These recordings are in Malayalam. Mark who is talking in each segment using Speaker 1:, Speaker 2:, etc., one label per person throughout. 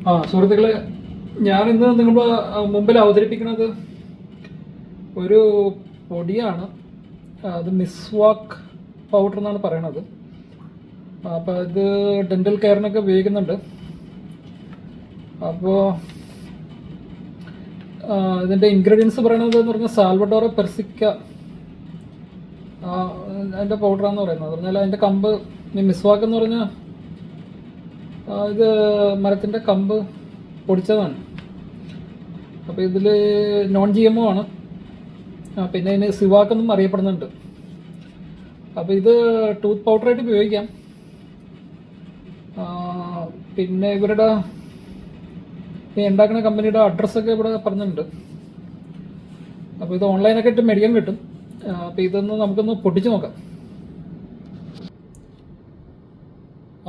Speaker 1: സുഹൃത്തുക്കളെ, ഞാനിന്ന് നിങ്ങളുടെ മുമ്പിൽ അവതരിപ്പിക്കുന്നത് ഒരു പൊടിയാണ്. അത് മിസ്വാക്ക് പൗഡർ എന്നാണ് പറയണത്. അപ്പോൾ ഇത് ഡെൻ്റൽ കെയറിനൊക്കെ ഉപയോഗിക്കുന്നുണ്ട്. അപ്പോൾ ഇതിൻ്റെ ഇൻഗ്രീഡിയൻസ് പറയണത് എന്ന് പറഞ്ഞാൽ സാൽവഡോറ പെർസിക്ക അതിൻ്റെ പൗഡറാണെന്ന് പറയുന്നത്. പറഞ്ഞാൽ അതിൻ്റെ കമ്പ്, ഈ മിസ്വാക്ക് എന്ന് പറഞ്ഞാൽ ഇത് മരത്തിൻ്റെ കമ്പ് പൊടിച്ചതാണ്. അപ്പോൾ ഇതിൽ നോൺ GMO ആണ്. പിന്നെ ഇതിന് സിവാക്കെന്നും അറിയപ്പെടുന്നുണ്ട്. അപ്പോൾ ഇത് ടൂത്ത് പൗഡറായിട്ട് ഉപയോഗിക്കാം. പിന്നെ ഇവരുടെ ഈ ഉണ്ടാക്കുന്ന കമ്പനിയുടെ അഡ്രസ്സൊക്കെ ഇവിടെ പറഞ്ഞിട്ടുണ്ട്. അപ്പോൾ ഇത് ഓൺലൈനൊക്കെ ഇട്ട് മേടിക്കാൻ കിട്ടും. അപ്പോൾ ഇതൊന്ന് നമുക്കൊന്ന് പൊട്ടിച്ച് നോക്കാം.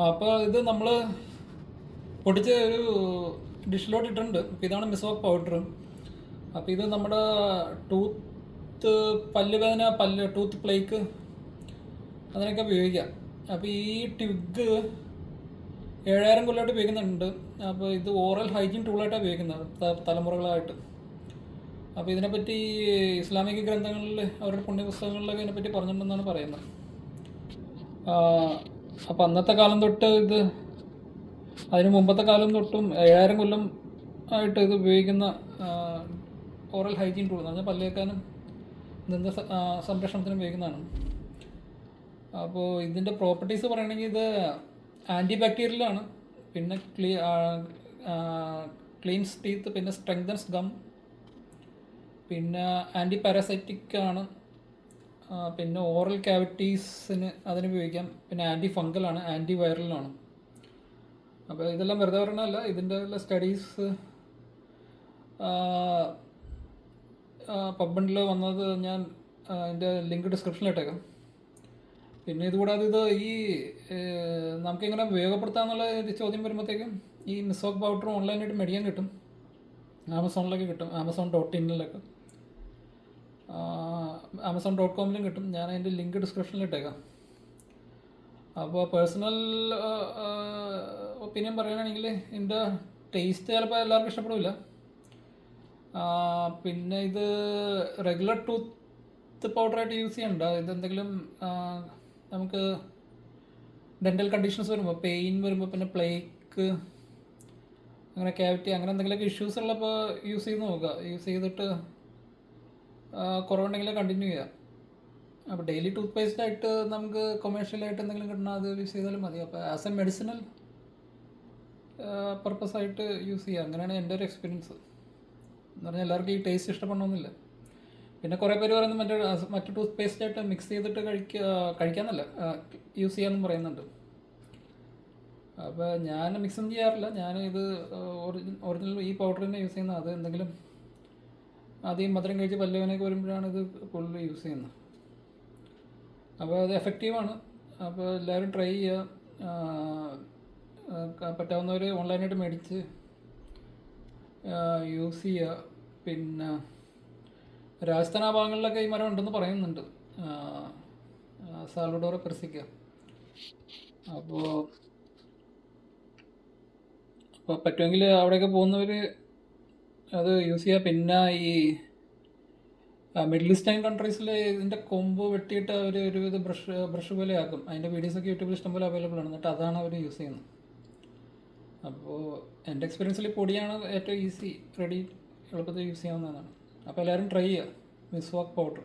Speaker 1: അപ്പോൾ ഇത് നമ്മൾ പൊടിച്ച് ഒരു ഡിഷിലോട്ട് ഇട്ടിട്ടുണ്ട്. അപ്പോൾ ഇതാണ് മിസ്വാക്ക് പൗഡർ. അപ്പോൾ ഇത് നമ്മുടെ ടൂത്ത് പല്ലുവേദന, ടൂത്ത് പ്ലേക്ക് അതിനൊക്കെ ഉപയോഗിക്കാം. അപ്പോൾ ഈ ട്വിഗ് 7000 കൊല്ലമായിട്ട് ഉപയോഗിക്കുന്നുണ്ട്. അപ്പോൾ ഇത് ഓറൽ ഹൈജീൻ ടൂളായിട്ടാണ് ഉപയോഗിക്കുന്നത് തലമുറകളായിട്ട്. അപ്പോൾ ഇതിനെപ്പറ്റി ഇസ്ലാമിക ഗ്രന്ഥങ്ങളിൽ, അവരുടെ പുണ്യപുസ്തകങ്ങളിലൊക്കെ ഇതിനെപ്പറ്റി പറഞ്ഞിട്ടുണ്ടെന്നാണ് പറയുന്നത്. അപ്പോൾ അന്നത്തെ കാലം തൊട്ട് ഇത്, അതിന് മുമ്പത്തെ കാലം തൊട്ടും 7000 കൊല്ലം ആയിട്ട് ഇത് ഉപയോഗിക്കുന്ന ഓറൽ ഹൈജീൻ ടൂൾ എന്ന് പറഞ്ഞാൽ പല്ലേക്കാനും ദന്ത സംരക്ഷണത്തിനും ഉപയോഗിക്കുന്നതാണ്. അപ്പോൾ ഇതിൻ്റെ പ്രോപ്പർട്ടീസ് പറയുകയാണെങ്കിൽ ഇത് ആൻറ്റി ബാക്ടീരിയലാണ്, പിന്നെ ക്ലീൻസ് ടീത്ത്, പിന്നെ സ്ട്രെങ്തൻസ് ഗം, പിന്നെ ആൻറ്റി പാരസൈറ്റിക് ആണ്, പിന്നെ ഓറൽ ക്യാവിറ്റീസിന് അതിന് ഉപയോഗിക്കാം, പിന്നെ ആൻറ്റി ഫംഗലാണ്, ആൻറ്റി വൈറലാണ്. അപ്പോൾ ഇതെല്ലാം വെറുതെ പറയണമല്ല, ഇതിൻ്റെ എല്ലാ സ്റ്റഡീസ് പബ്ബണ്ടിൽ വന്നത് ഞാൻ അതിൻ്റെ ലിങ്ക് ഡിസ്ക്രിപ്ഷനിൽ ഇട്ടേക്കാം. പിന്നെ ഇതുകൂടാതെ ഇത് ഈ നമുക്കിങ്ങനെ ഉപയോഗപ്പെടുത്താമെന്നുള്ള ഒരു ചോദ്യം വരുമ്പോഴത്തേക്കും ഈ മിസ്വാക്ക് പൗഡർ ഓൺലൈനായിട്ട് മേടിക്കാൻ കിട്ടും. ആമസോണിലൊക്കെ കിട്ടും, amazon.in-ലൊക്കെ, amazon.com-ലും കിട്ടും. ഞാൻ അതിൻ്റെ ലിങ്ക് ഡിസ്ക്രിപ്ഷനിൽ ഇട്ടേക്കാം. അപ്പോൾ പേഴ്സണൽ ഒപ്പീനിയൻ പറയുകയാണെങ്കിൽ ഇതിൻ്റെ ടേസ്റ്റ് ചിലപ്പോൾ എല്ലാവർക്കും ഇഷ്ടപ്പെടില്ല. പിന്നെ ഇത് റെഗുലർ ടൂത്ത് പൗഡറായിട്ട് യൂസ് ചെയ്യണ്ട. ഇതെന്തെങ്കിലും നമുക്ക് ഡെൻ്റൽ കണ്ടീഷൻസ് വരുമ്പോൾ, പെയിൻ വരുമ്പോൾ, പിന്നെ പ്ലേക്ക്, അങ്ങനെ ക്യാവിറ്റി, അങ്ങനെ എന്തെങ്കിലുമൊക്കെ ഇഷ്യൂസ് ഉള്ളപ്പോൾ യൂസ് ചെയ്ത് നോക്കുക. യൂസ് ചെയ്തിട്ട് കുറവുണ്ടെങ്കിൽ കണ്ടിന്യൂ ചെയ്യുക. അപ്പോൾ ഡെയിലി ടൂത്ത് പേസ്റ്റ് ആയിട്ട് നമുക്ക് കൊമേഴ്ഷ്യലായിട്ട് എന്തെങ്കിലും കിട്ടണം, അത് യൂസ് ചെയ്താലും മതി. അപ്പോൾ ആസ് എ മെഡിസിനൽ പർപ്പസായിട്ട് യൂസ് ചെയ്യുക. അങ്ങനെയാണ് എൻ്റെ ഒരു എക്സ്പീരിയൻസ്. എന്ന് പറഞ്ഞാൽ എല്ലാവർക്കും ഈ ടേസ്റ്റ് ഇഷ്ടപ്പെടണമെന്നില്ല. പിന്നെ കുറേ പേര് പറയുന്നത് മറ്റു ടൂത്ത് പേസ്റ്റായിട്ട് മിക്സ് ചെയ്തിട്ട് കഴിക്കാമെന്നല്ല, യൂസ് ചെയ്യാമെന്നും പറയുന്നുണ്ട്. അപ്പോൾ ഞാൻ മിക്സൊന്നും ചെയ്യാറില്ല. ഞാൻ ഇത് ഒറിജിനൽ ഈ പൗഡർ തന്നെ യൂസ് ചെയ്യുന്നത്. അത് എന്തെങ്കിലും ആദ്യം മധുരം കഴിച്ച് പല്ലുവേദനയൊക്കെ വരുമ്പോഴാണ് ഇത് കൂടുതൽ യൂസ് ചെയ്യുന്നത്. അപ്പോൾ അത് എഫക്റ്റീവാണ്. അപ്പോൾ എല്ലാവരും ട്രൈ ചെയ്യുക. പറ്റാവുന്നവർ ഓൺലൈനായിട്ട് മേടിച്ച് യൂസ് ചെയ്യുക. പിന്നെ രാജസ്ഥാൻ ആ ഭാഗങ്ങളിലൊക്കെ ഈ മരം ഉണ്ടെന്ന് പറയുന്നുണ്ട്, സാൽവഡോറ പെർസിക്ക. അപ്പോൾ പറ്റുമെങ്കിൽ അവിടെയൊക്കെ പോകുന്നവർ അത് യൂസ് ചെയ്യുക. പിന്നെ ഈ മിഡിൽ ഈസ്റ്റേൺ കൺട്രീസിൽ ഇതിൻ്റെ കൊമ്പ് വെട്ടിയിട്ട് അവർ ഒരുവിധ ബ്രഷ് പോലെ ആക്കും. അതിൻ്റെ വീഡിയോസൊക്കെ യൂട്യൂബിൽ ഇഷ്ടംപോലെ അവൈലബിൾ ആണ്. എന്നിട്ട് അതാണ് അവർ യൂസ് ചെയ്യുന്നത്. അപ്പോൾ എൻ്റെ എക്സ്പീരിയൻസിൽ പൊടിയാണ് ഏറ്റവും ഈസി, എളുപ്പത്തിൽ യൂസ് ചെയ്യാവുന്നതാണ്. അപ്പോൾ എല്ലാവരും ട്രൈ ചെയ്യുക മിസ്വാക്ക് പൗഡർ.